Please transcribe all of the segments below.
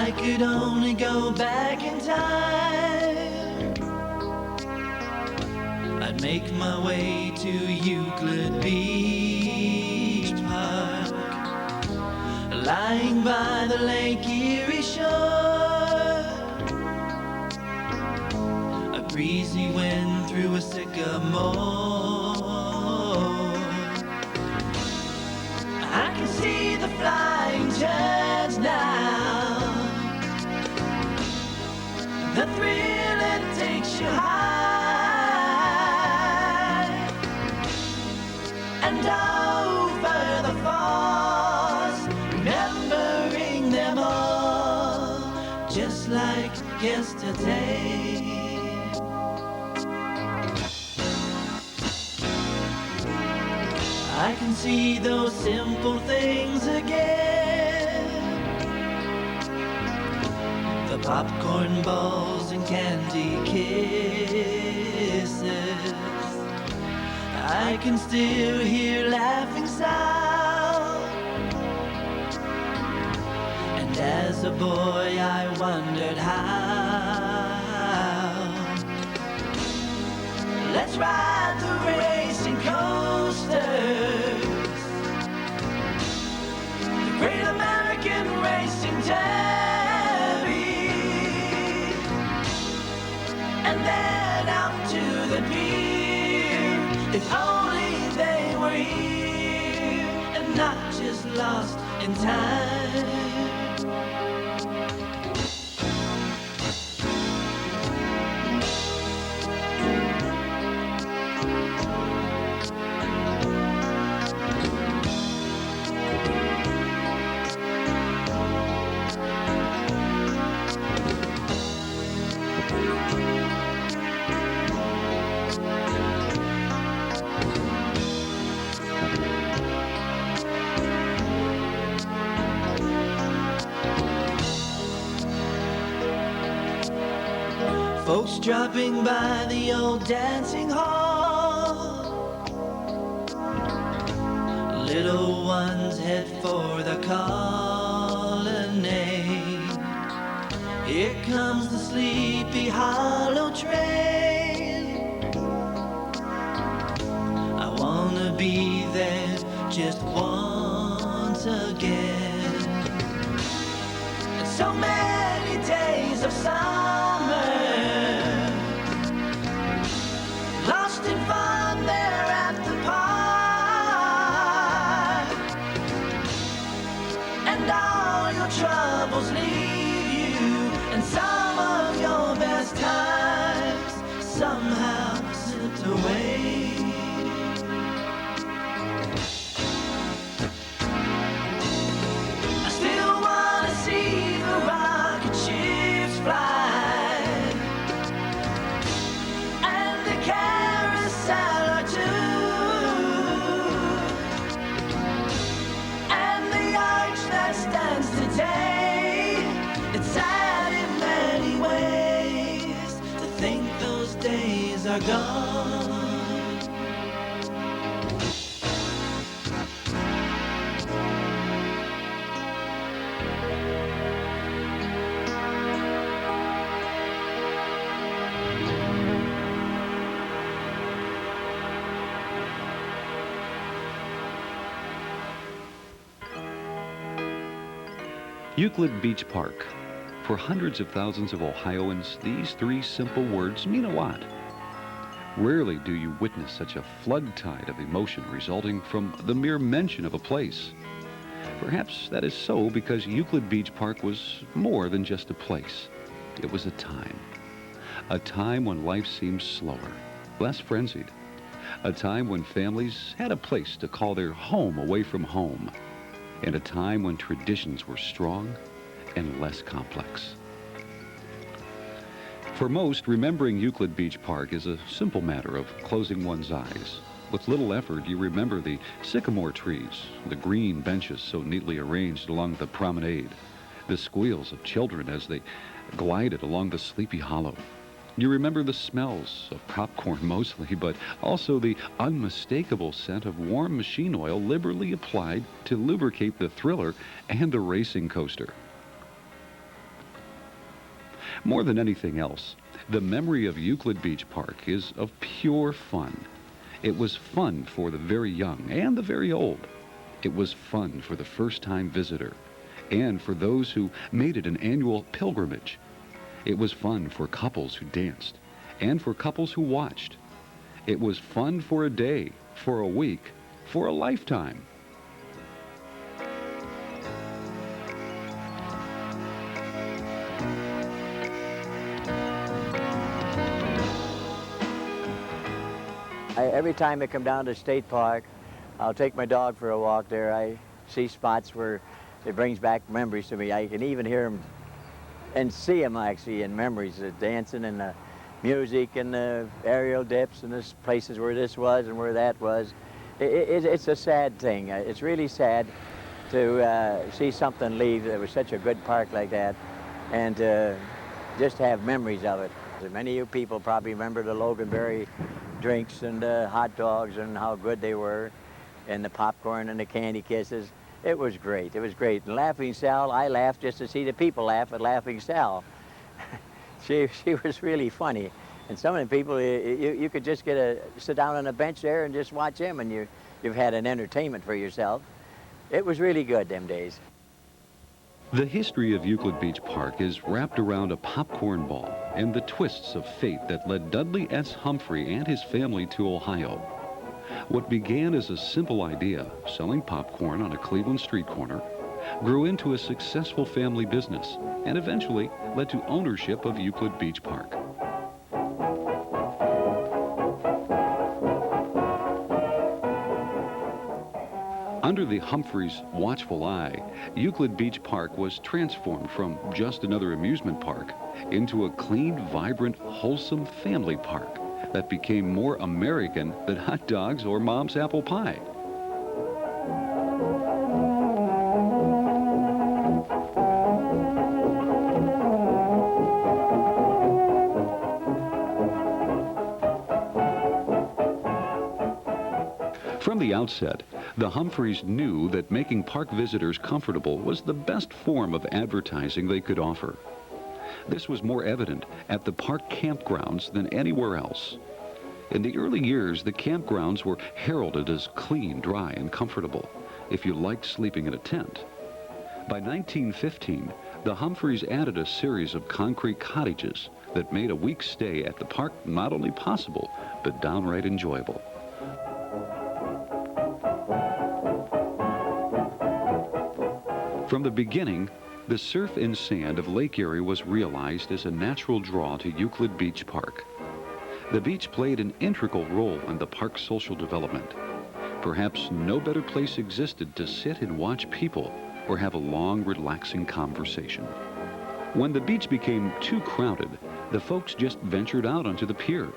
I could only go back in time, I'd make my way to Euclid Beach Park, lying by the Lake Erie shore. A breezy wind through a sycamore. I can see the flying judge now, the thrill it takes you high, and over the falls, remembering them all, just like yesterday. I can see those simple things again, the popcorn balls and candy kisses. I can still hear laughing sound, and as a boy I wondered how. Let's ride the racing coasters, the great American racing derby, and then out to the pier. If only they were here and not just lost in time. Folks dropping by the old dancing hall, little ones head for the colonnade. Here comes the Sleepy Hollow train. I wanna be there just once again. And so many days of summer, lost in fun there at the park, and all your troubles leave you, and some of your best times somehow slipped away. I still wanna see the rocket ships fly, and the carousel or two, and the arch that stands today. It's sad in many ways to think those days are gone. Euclid Beach Park. For hundreds of thousands of Ohioans, these three simple words mean a lot. Rarely do you witness such a flood tide of emotion resulting from the mere mention of a place. Perhaps that is so because Euclid Beach Park was more than just a place. It was a time when life seemed slower, less frenzied, a time when families had a place to call their home away from home, and a time when traditions were strong and less complex. For most, remembering Euclid Beach Park is a simple matter of closing one's eyes. With little effort, you remember the sycamore trees, the green benches so neatly arranged along the promenade, the squeals of children as they glided along the Sleepy Hollow. You remember the smells of popcorn mostly, but also the unmistakable scent of warm machine oil liberally applied to lubricate the thriller and the racing coaster. More than anything else, the memory of Euclid Beach Park is of pure fun. It was fun for the very young and the very old. It was fun for the first-time visitor and for those who made it an annual pilgrimage. It was fun for couples who danced and for couples who watched. It was fun for a day, for a week, for a lifetime. Every time I come down to State Park, I'll take my dog for a walk there. I see spots where it brings back memories to me. I can even hear them and see them actually in memories, the dancing and the music and the aerial dips and the places where this was and where that was. It's a sad thing. It's really sad to see something leave that was such a good park like that and just have memories of it. Many of you people probably remember the Loganberry drinks and the hot dogs and how good they were, and the popcorn and the candy kisses. It was great. It was great. And Laughing Sal, I laughed just to see the people laugh at Laughing Sal. she was really funny. And some of the people, you could just sit down on a bench there and just watch him, and you've had an entertainment for yourself. It was really good them days. The history of Euclid Beach Park is wrapped around a popcorn ball and the twists of fate that led Dudley S. Humphrey and his family to Ohio. What began as a simple idea, selling popcorn on a Cleveland street corner, grew into a successful family business and eventually led to ownership of Euclid Beach Park. Under the Humphreys' watchful eye, Euclid Beach Park was transformed from just another amusement park into a clean, vibrant, wholesome family park that became more American than hot dogs or mom's apple pie. From the outset, the Humphreys knew that making park visitors comfortable was the best form of advertising they could offer. This was more evident at the park campgrounds than anywhere else. In the early years, the campgrounds were heralded as clean, dry, and comfortable, if you liked sleeping in a tent. By 1915, the Humphreys added a series of concrete cottages that made a week's stay at the park not only possible, but downright enjoyable. From the beginning, the surf and sand of Lake Erie was realized as a natural draw to Euclid Beach Park. The beach played an integral role in the park's social development. Perhaps no better place existed to sit and watch people or have a long, relaxing conversation. When the beach became too crowded, the folks just ventured out onto the pier.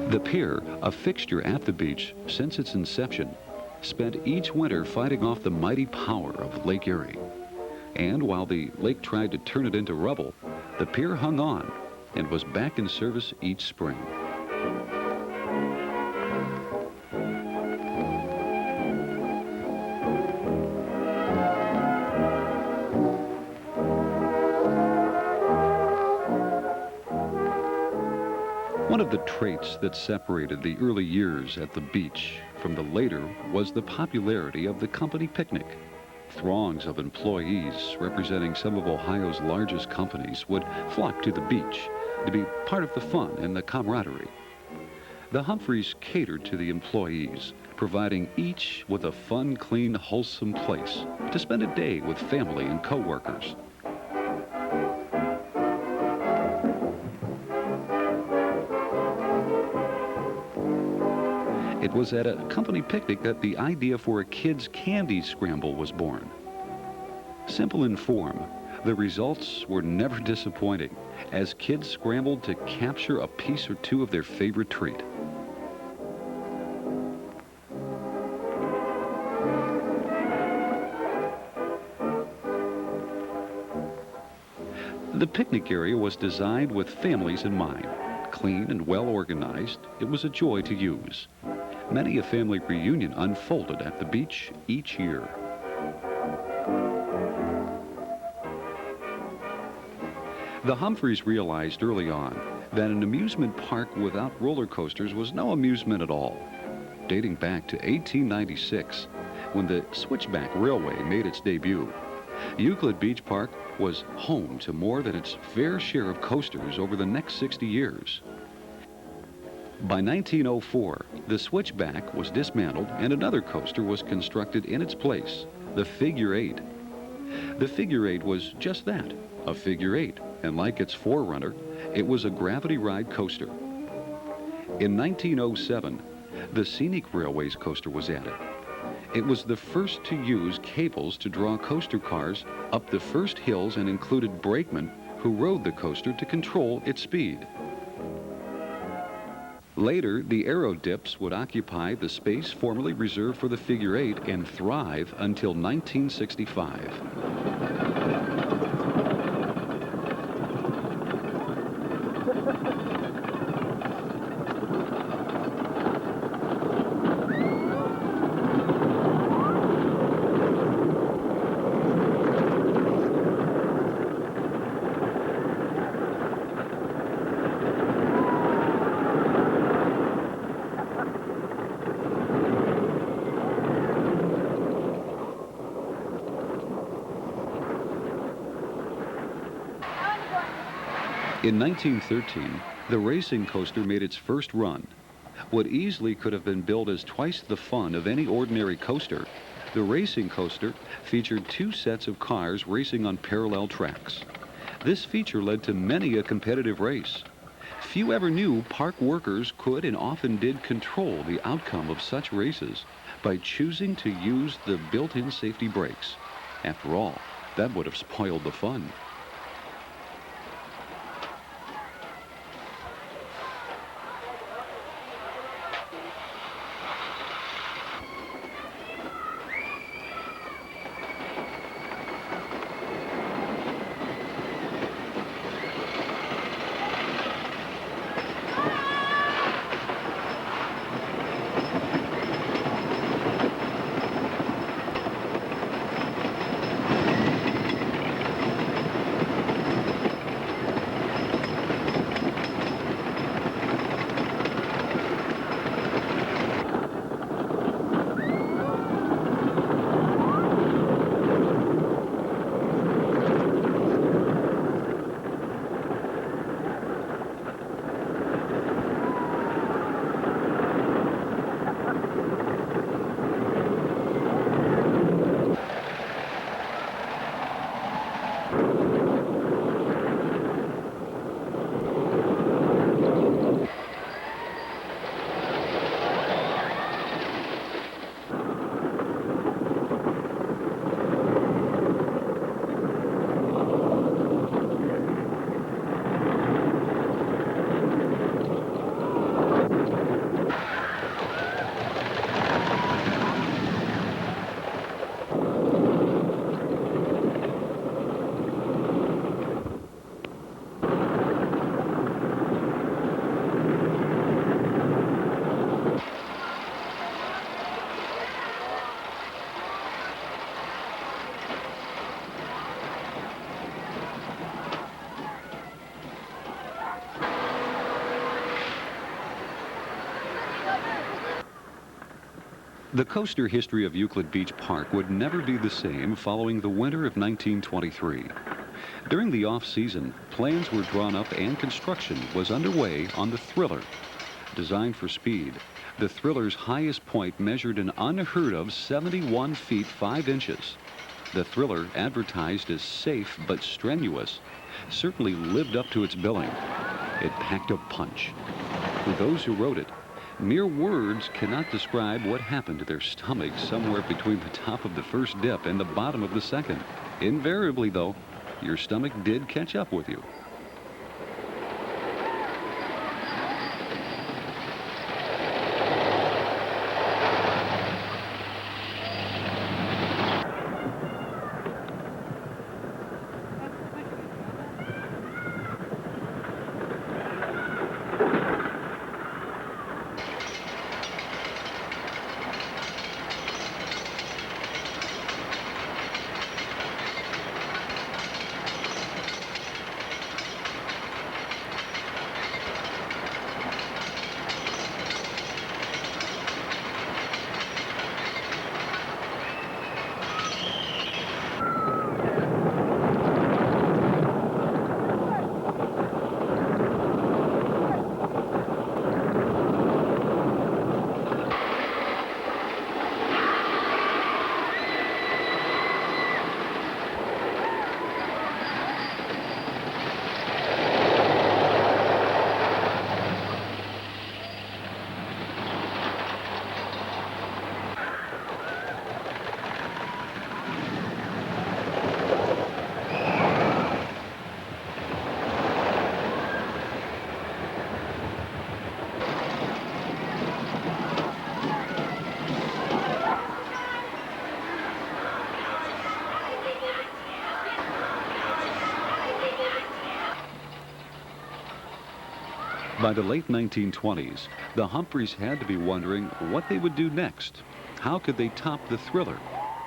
The pier, a fixture at the beach since its inception, spent each winter fighting off the mighty power of Lake Erie. And while the lake tried to turn it into rubble, the pier hung on and was back in service each spring. One of the traits that separated the early years at the beach from the later was the popularity of the company picnic. Throngs of employees representing some of Ohio's largest companies would flock to the beach to be part of the fun and the camaraderie. The Humphreys catered to the employees, providing each with a fun, clean, wholesome place to spend a day with family and co-workers. It was at a company picnic that the idea for a kids' candy scramble was born. Simple in form, the results were never disappointing as kids scrambled to capture a piece or two of their favorite treat. The picnic area was designed with families in mind. Clean and well organized, it was a joy to use. Many a family reunion unfolded at the beach each year. The Humphreys realized early on that an amusement park without roller coasters was no amusement at all. Dating back to 1896, when the Switchback Railway made its debut, Euclid Beach Park was home to more than its fair share of coasters over the next 60 years. By 1904, the Switchback was dismantled and another coaster was constructed in its place, the Figure 8. The Figure 8 was just that, a figure 8, and like its forerunner, it was a gravity ride coaster. In 1907, the Scenic Railways coaster was added. It was the first to use cables to draw coaster cars up the first hills and included brakemen who rode the coaster to control its speed. Later, the aero dips would occupy the space formerly reserved for the Figure 8 and thrive until 1965. In 1913, the racing coaster made its first run. What easily could have been billed as twice the fun of any ordinary coaster, the racing coaster featured two sets of cars racing on parallel tracks. This feature led to many a competitive race. Few ever knew park workers could and often did control the outcome of such races by choosing to use the built-in safety brakes. After all, that would have spoiled the fun. The coaster history of Euclid Beach Park would never be the same following the winter of 1923. During the off-season, plans were drawn up and construction was underway on the Thriller. Designed for speed, the Thriller's highest point measured an unheard of 71 feet 5 inches. The Thriller, advertised as safe but strenuous, certainly lived up to its billing. It packed a punch. For those who rode it, mere words cannot describe what happened to their stomachs somewhere between the top of the first dip and the bottom of the second. Invariably, though, your stomach did catch up with you. By the late 1920s, the Humphreys had to be wondering what they would do next. How could they top the Thriller?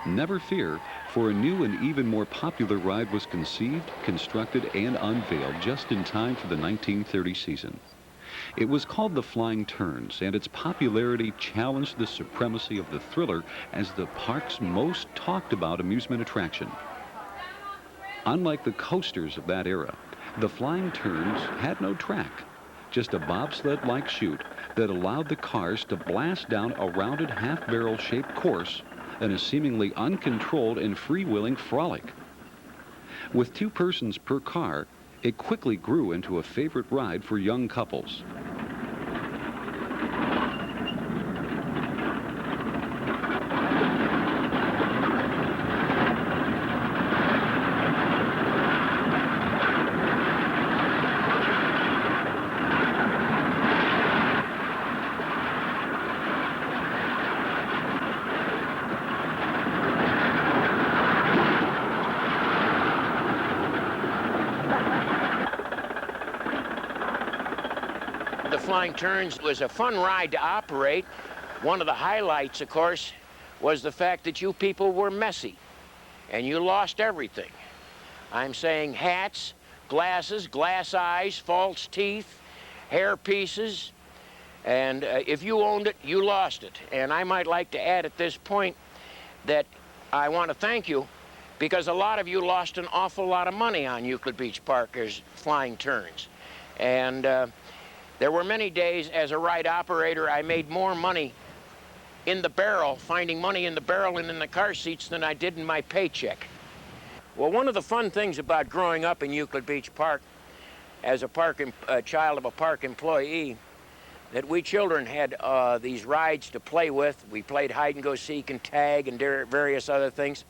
Never fear, for a new and even more popular ride was conceived, constructed, and unveiled just in time for the 1930 season. It was called the Flying Turns, and its popularity challenged the supremacy of the Thriller as the park's most talked about amusement attraction. Unlike the coasters of that era, the Flying Turns had no track, just a bobsled-like chute that allowed the cars to blast down a rounded half-barrel shaped course in a seemingly uncontrolled and freewheeling frolic. With 2 persons per car, it quickly grew into a favorite ride for young couples. The Flying Turns was a fun ride to operate. One of the highlights, of course, was the fact that you people were messy and you lost everything. I'm saying hats, glasses, glass eyes, false teeth, hair pieces, and if you owned it, you lost it. And I might like to add at this point that I want to thank you because a lot of you lost an awful lot of money on Euclid Beach Park as Flying Turns. And there were many days as a ride operator I made more money in the barrel, finding money in the barrel and in the car seats than I did in my paycheck. Well, one of the fun things about growing up in Euclid Beach Park as a child of a park employee, that we children had these rides to play with. We played hide and go seek and tag and various other things,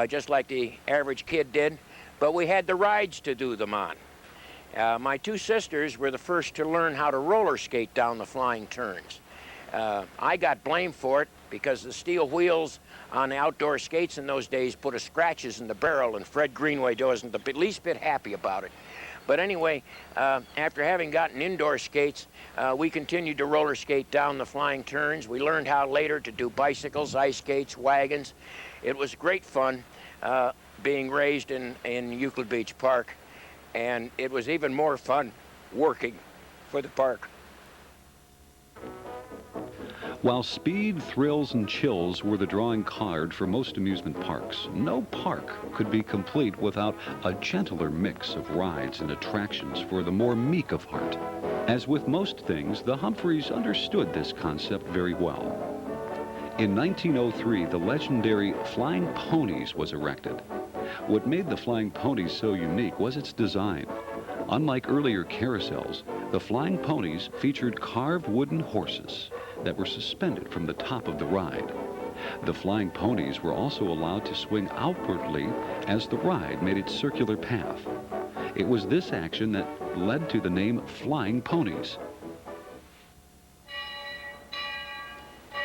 just like the average kid did, but we had the rides to do them on. My 2 sisters were the first to learn how to roller skate down the Flying Turns. I got blamed for it because the steel wheels on the outdoor skates in those days put scratches in the barrel, and Fred Greenway wasn't the least bit happy about it. But anyway, after having gotten indoor skates, we continued to roller skate down the Flying Turns. We learned how later to do bicycles, ice skates, wagons. It was great fun being raised in Euclid Beach Park. And it was even more fun working for the park. While speed, thrills, and chills were the drawing card for most amusement parks, no park could be complete without a gentler mix of rides and attractions for the more meek of heart. As with most things, the Humphreys understood this concept very well. In 1903, the legendary Flying Ponies was erected. What made the Flying Ponies so unique was its design. Unlike earlier carousels, the Flying Ponies featured carved wooden horses that were suspended from the top of the ride. The Flying Ponies were also allowed to swing outwardly as the ride made its circular path. It was this action that led to the name Flying Ponies.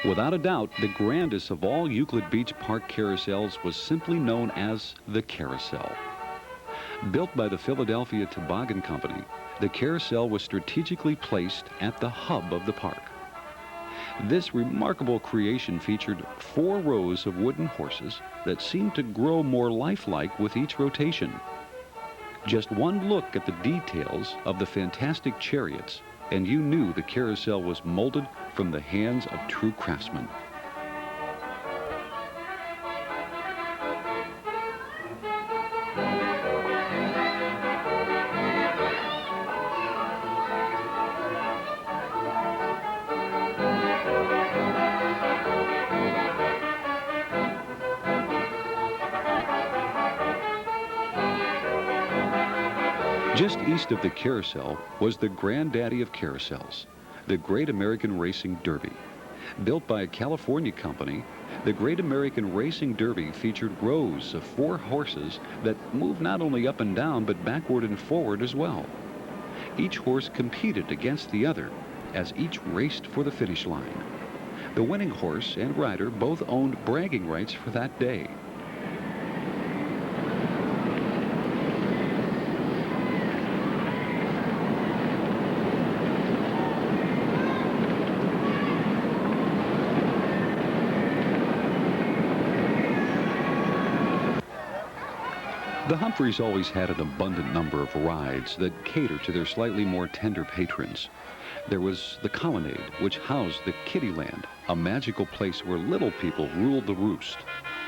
Without a doubt, the grandest of all Euclid Beach Park carousels was simply known as the Carousel. Built by the Philadelphia Toboggan Company, the carousel was strategically placed at the hub of the park. This remarkable creation featured 4 rows of wooden horses that seemed to grow more lifelike with each rotation. Just one look at the details of the fantastic chariots, and you knew the carousel was molded from the hands of true craftsmen. Just east of the carousel was the granddaddy of carousels, the Great American Racing Derby. Built by a California company, the Great American Racing Derby featured rows of 4 horses that moved not only up and down, but backward and forward as well. Each horse competed against the other as each raced for the finish line. The winning horse and rider both owned bragging rights for that day. The Humphreys always had an abundant number of rides that catered to their slightly more tender patrons. There was the Colonnade, which housed the Kittyland, a magical place where little people ruled the roost.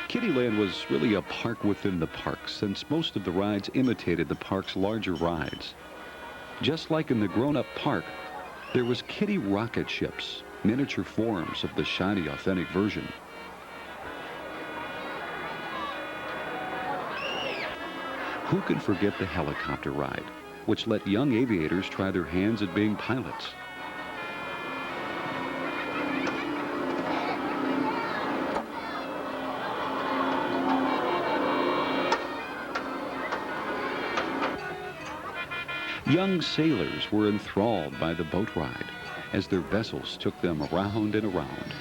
Kittyland was really a park within the park, since most of the rides imitated the park's larger rides. Just like in the grown-up park, there was kiddie rocket ships, miniature forms of the shiny, authentic version. Who can forget the helicopter ride, which let young aviators try their hands at being pilots? Young sailors were enthralled by the boat ride as their vessels took them around and around.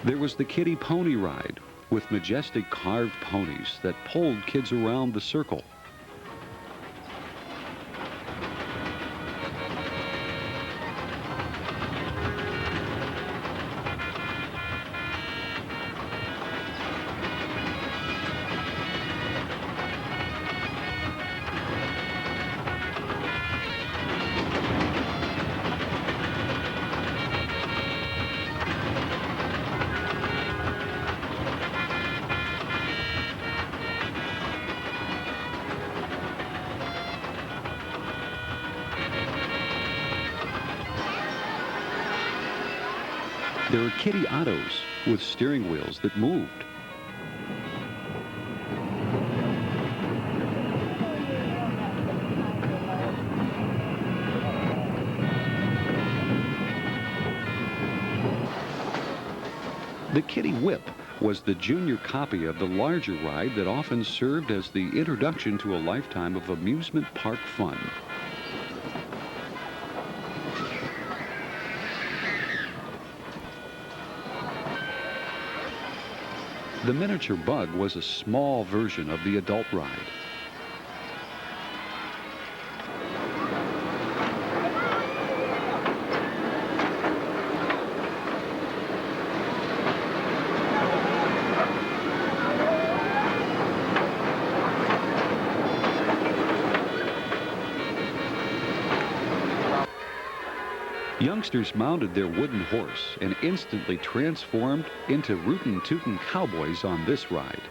There was the kiddie pony ride with majestic carved ponies that pulled kids around the circle. There were kiddie autos with steering wheels that moved. The kiddie whip was the junior copy of the larger ride that often served as the introduction to a lifetime of amusement park fun. The miniature bug was a small version of the adult ride. Youngsters mounted their wooden horse and instantly transformed into rootin' tootin' cowboys on this ride.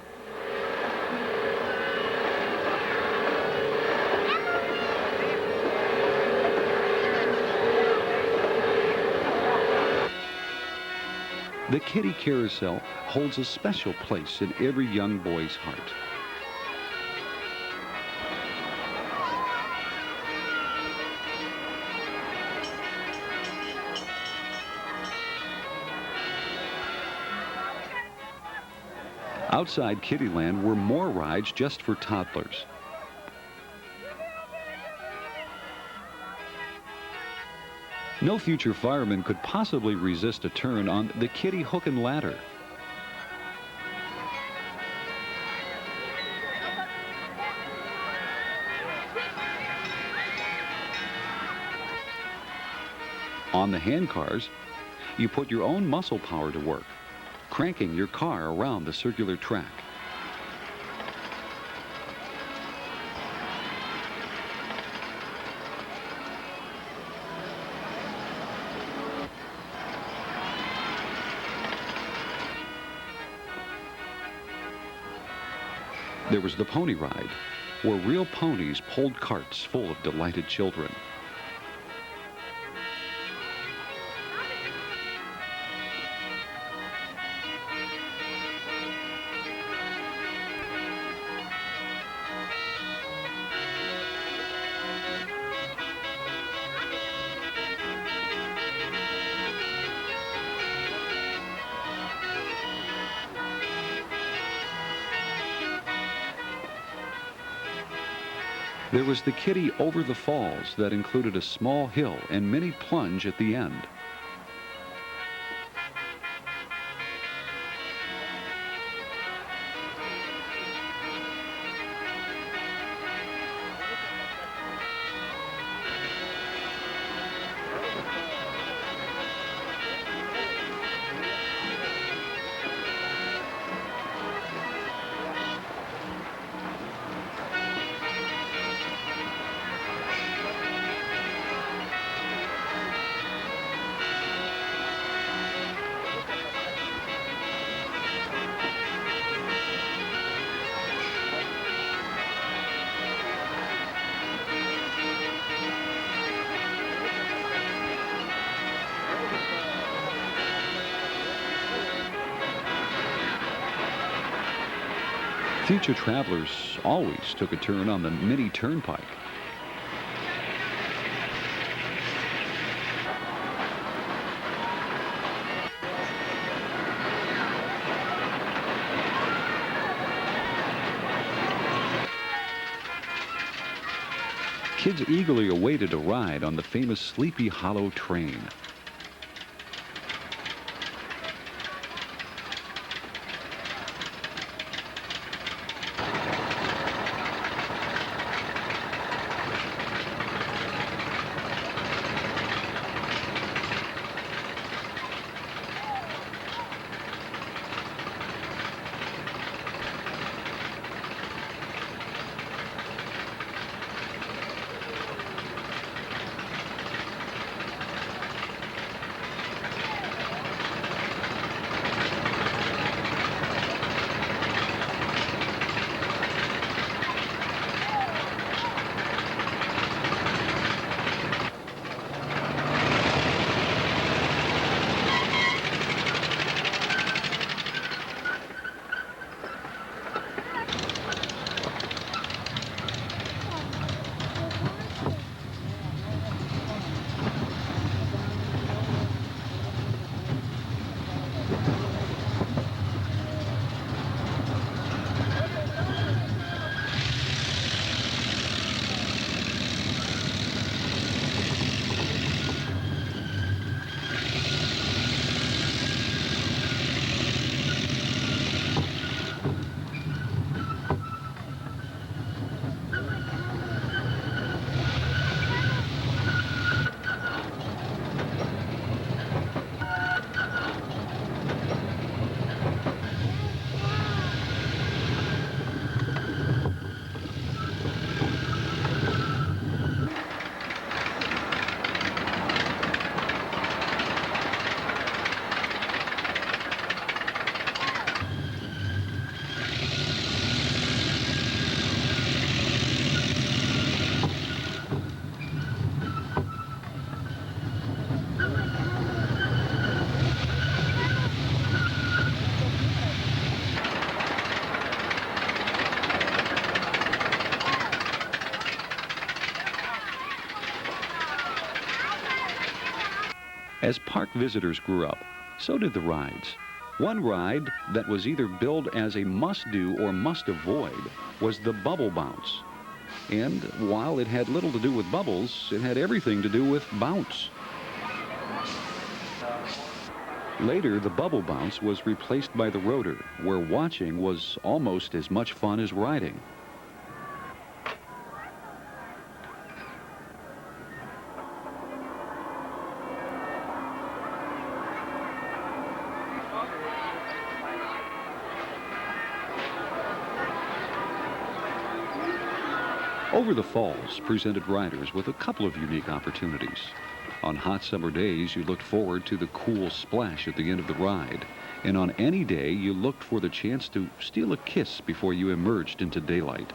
The kiddie carousel holds a special place in every young boy's heart. Outside Kittyland were more rides just for toddlers. No future fireman could possibly resist a turn on the kiddie hook and ladder. On the hand cars, you put your own muscle power to work, cranking your car around the circular track. There was the pony ride, where real ponies pulled carts full of delighted children. There was the kiddie over the falls that included a small hill and mini plunge at the end. Future travelers always took a turn on the mini turnpike. Kids eagerly awaited a ride on the famous Sleepy Hollow train. As park visitors grew up, so did the rides. One ride that was either billed as a must-do or must-avoid was the bubble bounce. And while it had little to do with bubbles, it had everything to do with bounce. Later, the bubble bounce was replaced by the rotor, where watching was almost as much fun as riding. Over the Falls presented riders with a couple of unique opportunities. On hot summer days, you looked forward to the cool splash at the end of the ride. And on any day, you looked for the chance to steal a kiss before you emerged into daylight.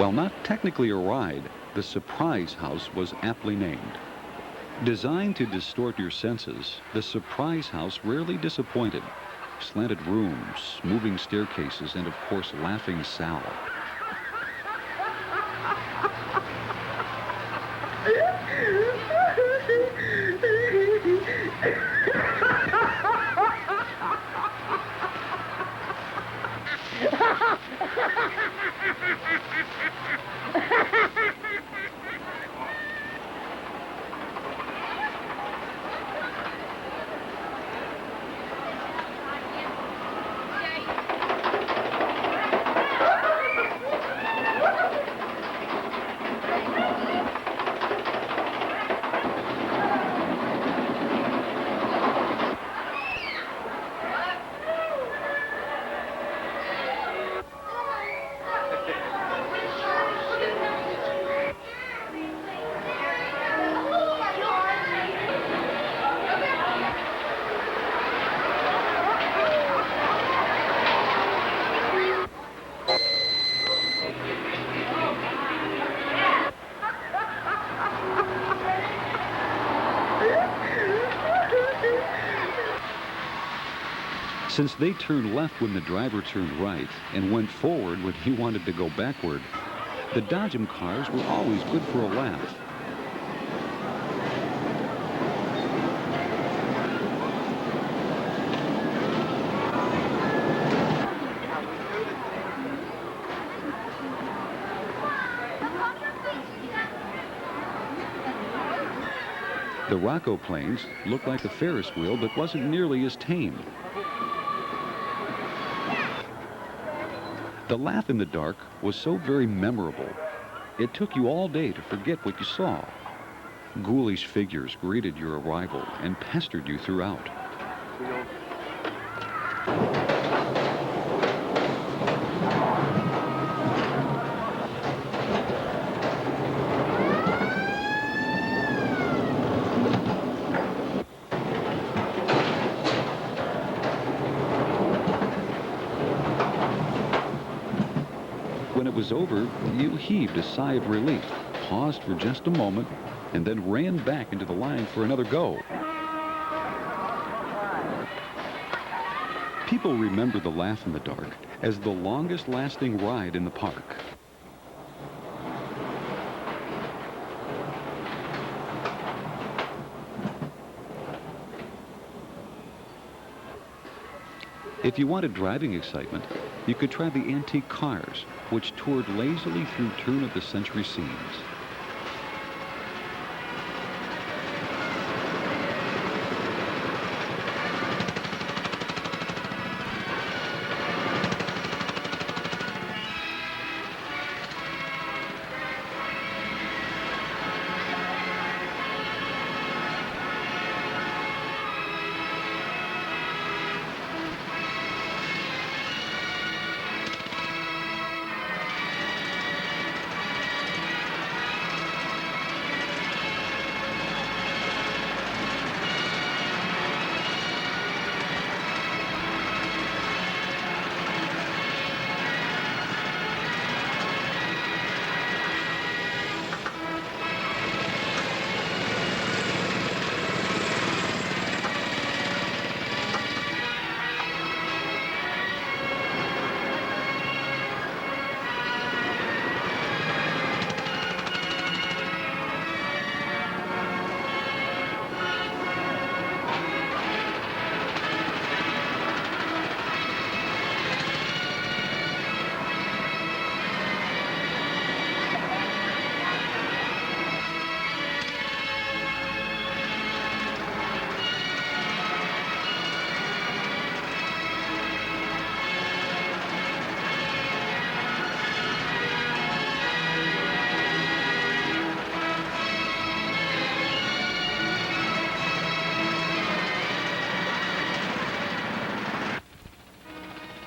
While not technically a ride, the surprise house was aptly named. Designed to distort your senses, the surprise house rarely disappointed. slanted rooms, moving staircases, and of course, Laughing Sal. Since they turned left when the driver turned right and went forward when he wanted to go backward, the Dodgem cars were always good for a laugh. The Rocco planes looked like a Ferris wheel, but wasn't nearly as tame. The laugh in the dark was so very memorable, it took you all day to forget what you saw. Ghoulish figures greeted your arrival and pestered you throughout. When it was over, you heaved a sigh of relief, paused for just a moment, and then ran back into the line for another go. People remember the laugh in the dark as the longest lasting ride in the park. If you wanted driving excitement, you could try the antique cars, which toured lazily through turn-of-the-century scenes.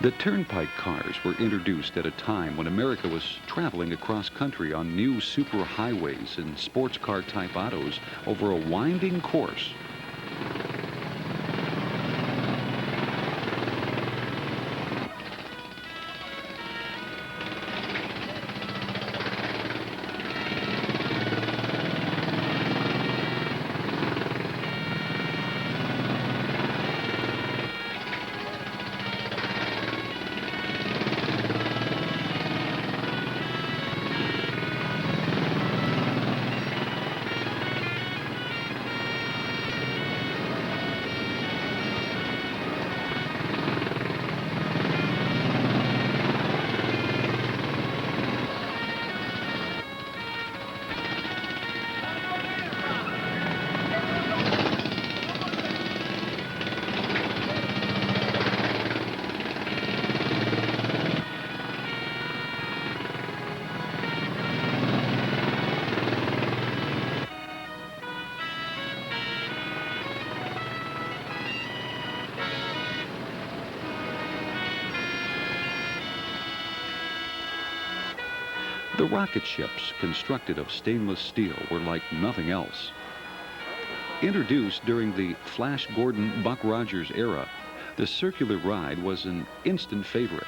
The turnpike cars were introduced at a time when America was traveling across country on new superhighways and sports car type autos over a winding course. The rocket ships, constructed of stainless steel, were like nothing else. Introduced during the Flash Gordon Buck Rogers era, the circular ride was an instant favorite.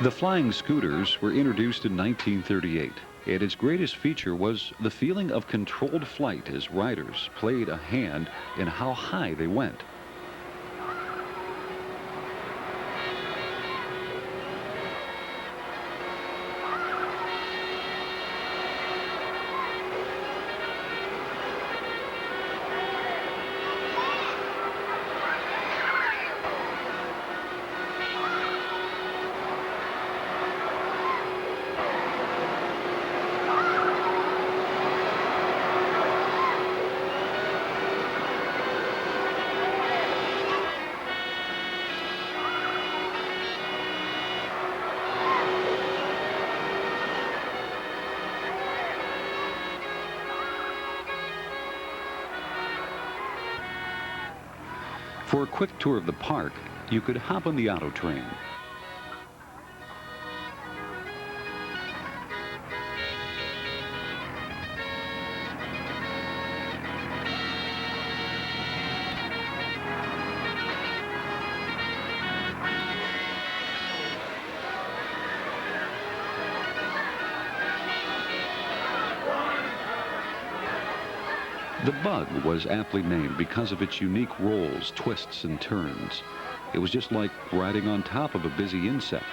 The flying scooters were introduced in 1938, and its greatest feature was the feeling of controlled flight as riders played a hand in how high they went. For a quick tour of the park, you could hop on the auto train. The Bug was aptly named because of its unique rolls, twists, and turns. It was just like riding on top of a busy insect.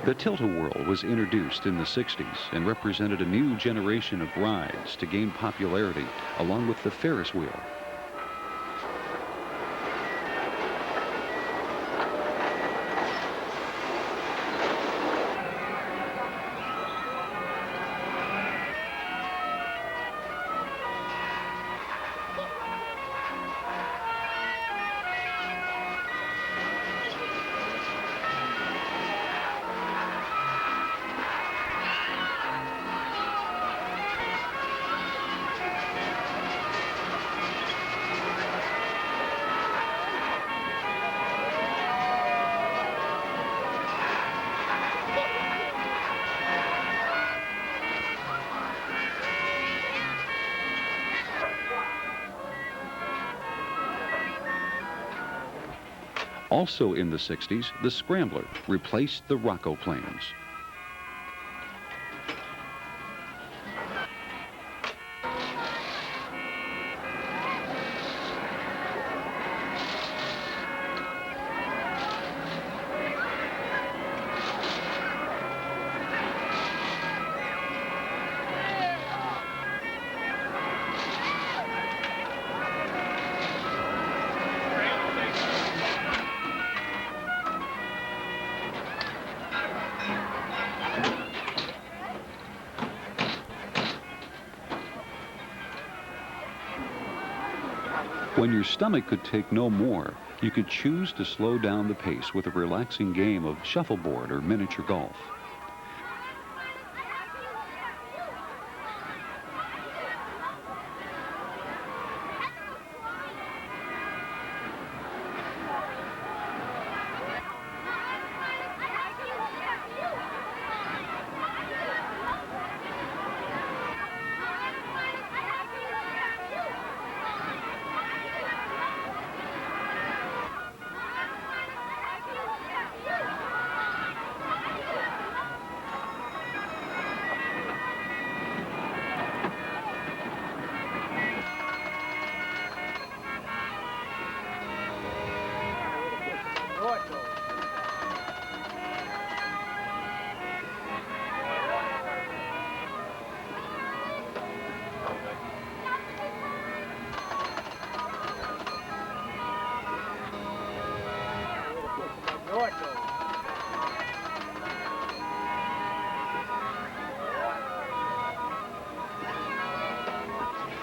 The Tilt-A-Whirl was introduced in the 60s and represented a new generation of rides to gain popularity, along with the Ferris wheel. Also in the 60s, the Scrambler replaced the Rockoplanes. When your stomach could take no more, you could choose to slow down the pace with a relaxing game of shuffleboard or miniature golf.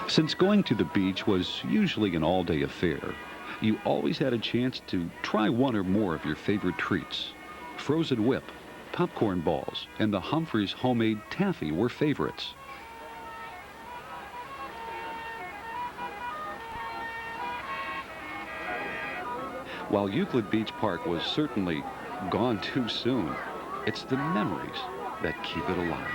Since going to the beach was usually an all-day affair, you always had a chance to try one or more of your favorite treats. Frozen whip, popcorn balls, and the Humphreys homemade taffy were favorites. While Euclid Beach Park was certainly gone too soon, it's the memories that keep it alive.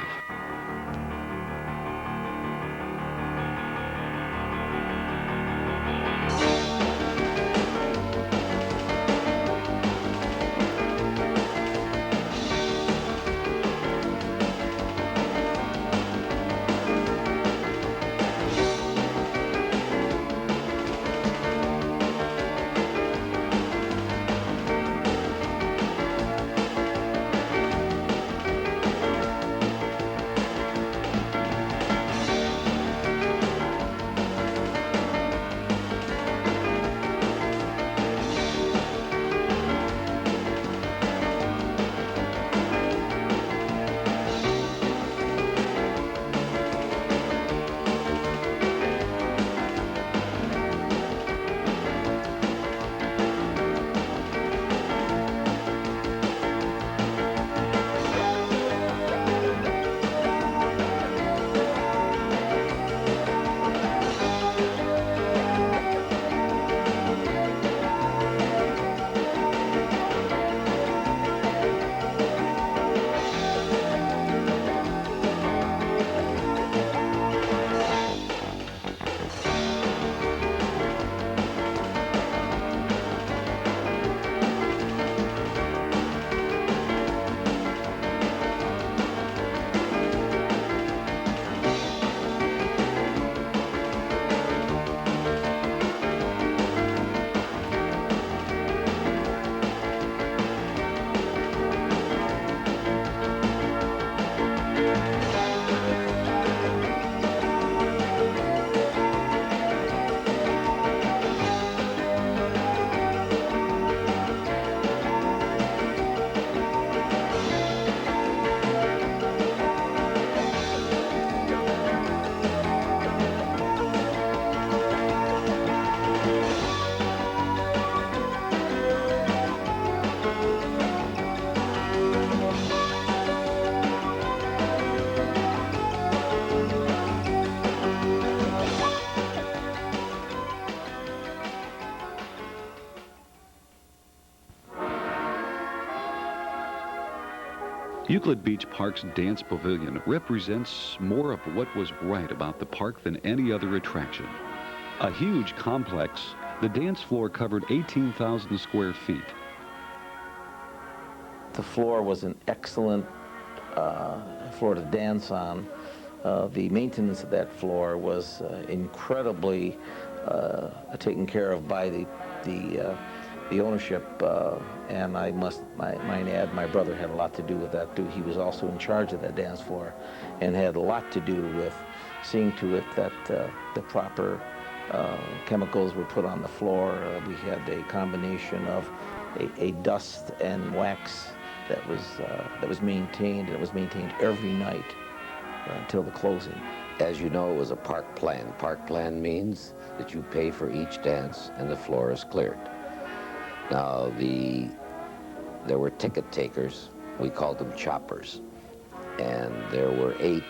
Euclid Beach Park's Dance Pavilion represents more of what was right about the park than any other attraction. A huge complex, the dance floor covered 18,000 square feet. The floor was an excellent floor to dance on. The maintenance of that floor was incredibly taken care of by the ownership, and I might add, my brother had a lot to do with that too. He was also in charge of that dance floor and had a lot to do with seeing to it that the proper chemicals were put on the floor. We had a combination of a dust and wax that was maintained. It was maintained every night. until the closing. As you know, it was a park plan. Park plan means that you pay for each dance and the floor is cleared. Now, there were ticket takers. We called them choppers. And there were 8.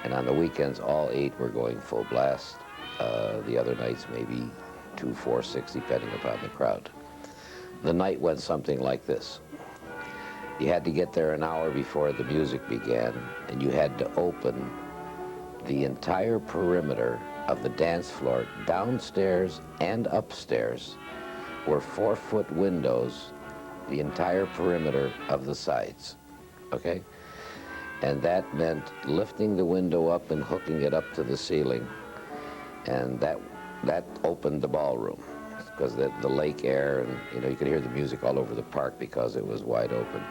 And on the weekends, all 8 were going full blast. The other nights, maybe 2, 4, 6, depending upon the crowd. The night went something like this. You had to get there an hour before the music began, and you had to open the entire perimeter of the dance floor, downstairs and upstairs, were 4-foot windows, the entire perimeter of the sides, okay? And that meant lifting the window up and hooking it up to the ceiling, and that opened the ballroom, because the lake air, and you could hear the music all over the park because it was wide open.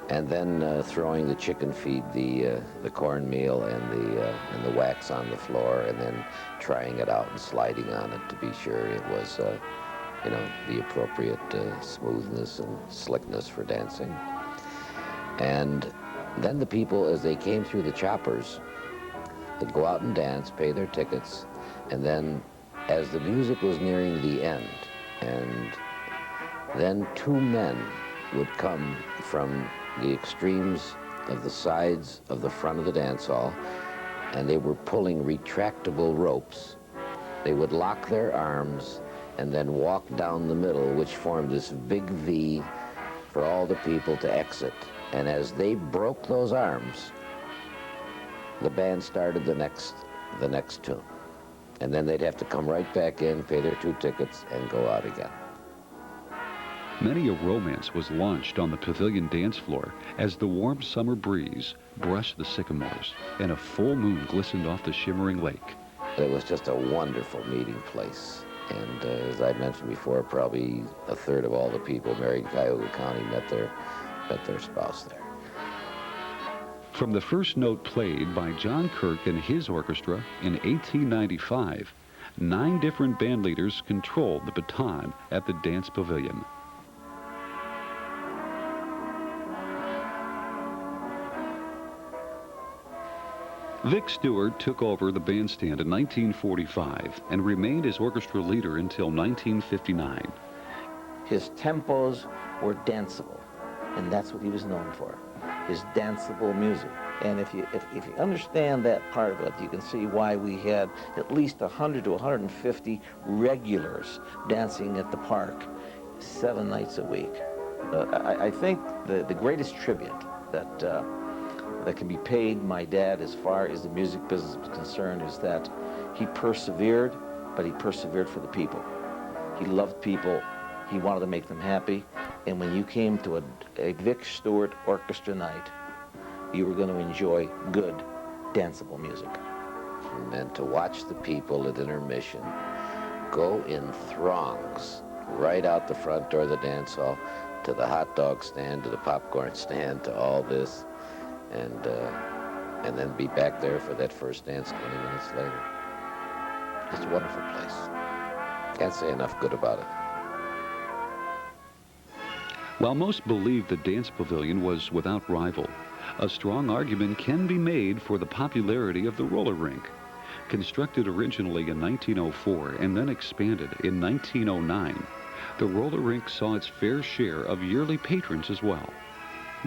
And then throwing the chicken feed, the cornmeal and the wax on the floor, and then trying it out and sliding on it to be sure it was, the appropriate smoothness and slickness for dancing. And then the people, as they came through the choppers, would go out and dance, pay their tickets, and then as the music was nearing the end, and then 2 men would come from the extremes of the sides of the front of the dance hall, and they were pulling retractable ropes. They would lock their arms and then walk down the middle, which formed this big V for all the people to exit. And as they broke those arms, the band started the next tune. And then they'd have to come right back in, pay their 2 tickets, and go out again. Many a romance was launched on the pavilion dance floor as the warm summer breeze brushed the sycamores and a full moon glistened off the shimmering lake. It was just a wonderful meeting place. And as I mentioned before, probably 1/3 of all the people married in Cuyahoga County met their spouse there. From the first note played by John Kirk and his orchestra in 1895, 9 different band leaders controlled the baton at the dance pavilion. Vic Stewart took over the bandstand in 1945 and remained as orchestra leader until 1959. His tempos were danceable, and that's what he was known for, his danceable music. And if you understand that part of it, you can see why we had at least 100 to 150 regulars dancing at the park 7 nights a week. I think the greatest tribute that can be paid my dad as far as the music business was concerned is that he persevered, but he persevered for the people. He loved people. He wanted to make them happy. And when you came to a Vic Stewart orchestra night, you were going to enjoy good, danceable music. And then to watch the people at intermission go in throngs right out the front door of the dance hall to the hot dog stand, to the popcorn stand, to all this, and then be back there for that first dance 20 minutes later. It's a wonderful place. Can't say enough good about it. While most believed the dance pavilion was without rival, a strong argument can be made for the popularity of the roller rink. Constructed originally in 1904 and then expanded in 1909, the roller rink saw its fair share of yearly patrons as well.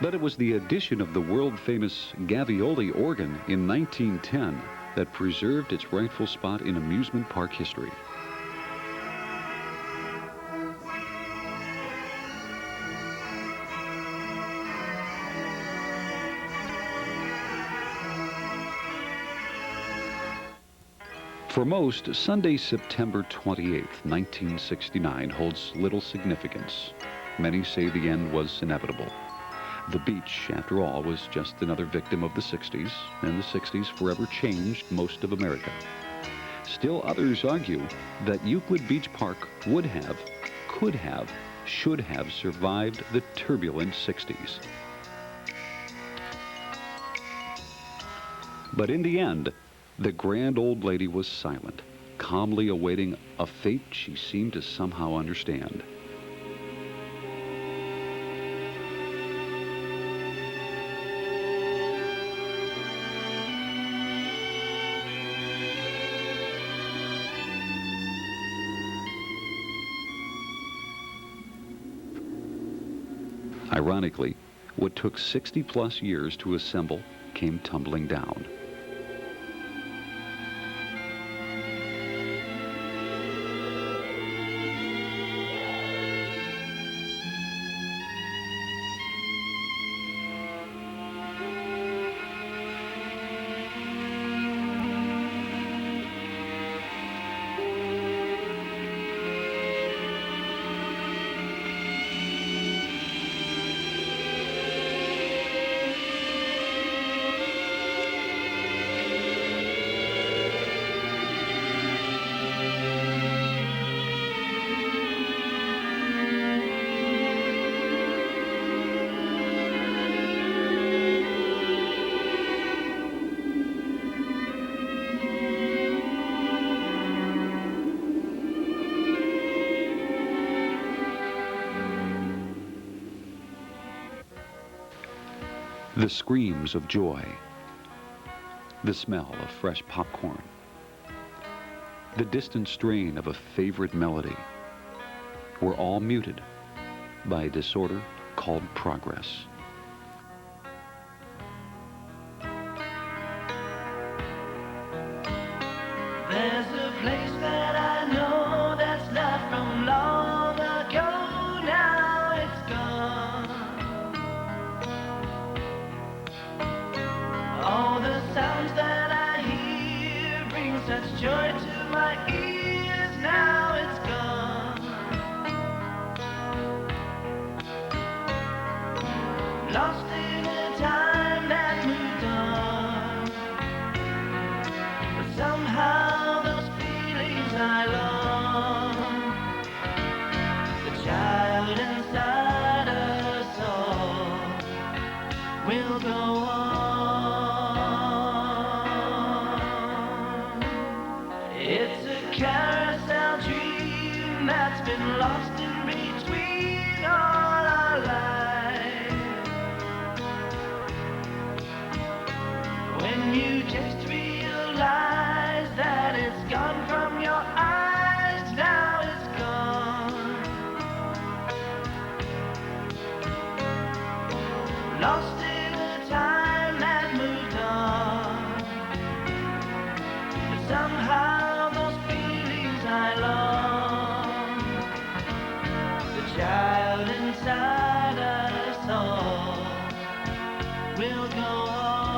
But it was the addition of the world-famous Gavioli organ in 1910 that preserved its rightful spot in amusement park history. For most, Sunday, September 28, 1969 holds little significance. Many say the end was inevitable. The beach, after all, was just another victim of the 60s, and the 60s forever changed most of America. Still others argue that Euclid Beach Park would have, could have, should have survived the turbulent 60s. But in the end, the grand old lady was silent, calmly awaiting a fate she seemed to somehow understand. Ironically, what took 60-plus years to assemble came tumbling down. The screams of joy, the smell of fresh popcorn, the distant strain of a favorite melody were all muted by a disorder called progress. There's a place that I know that's not from long ago. Now it's gone. All the sounds that I hear bring such joy to my ears. Now it's gone. Lost in a time that moved on. But somehow those feelings I long, the child inside us all will go on. It's a carousel dream that's been lost in between all our lives. When you just realize that it's gone from your eyes, now it's gone. Lost in a time that moved on. But somehow those feelings I long, the child inside us all will go on.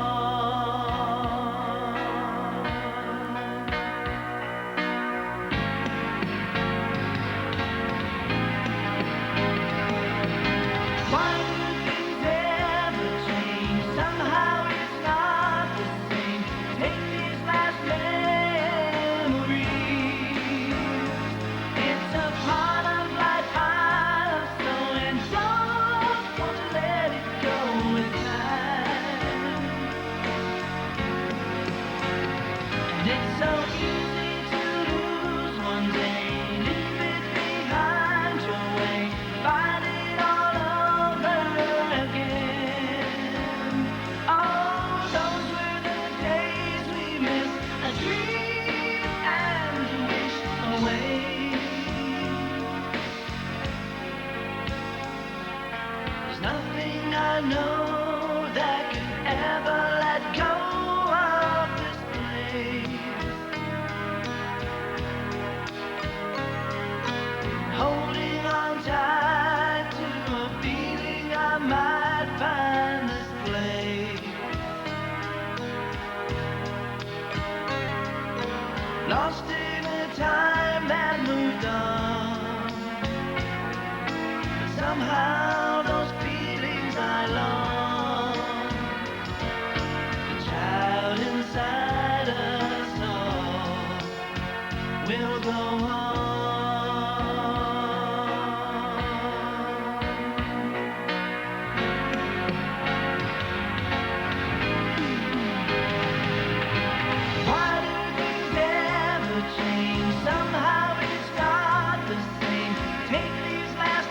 Why do things ever change? Somehow it's not the same. Take these last memories. It's a part of life I love so, and don't want to let it go with time. And it's so easy to lose one day, leave it behind your way, find it all over again. Oh, those were the days we missed, a dream and a wish away. There's nothing I know that could ever let go of this place. Holding on tight to a feeling I might find this place. Lost in a time that moved on. But somehow those feelings I long, the child inside us all will go on. Why do things ever change? Somehow it's not the same. Take these last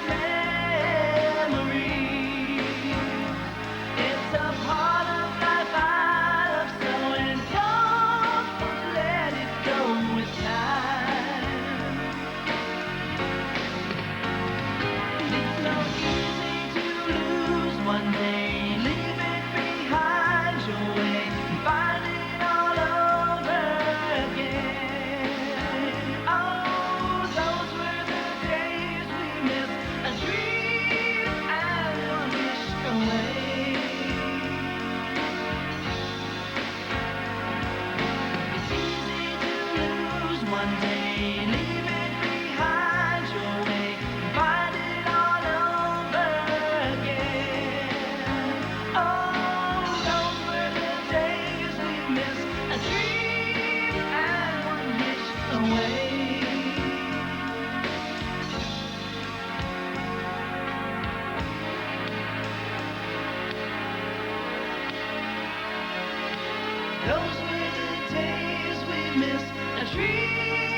Those were the days we missed. A tree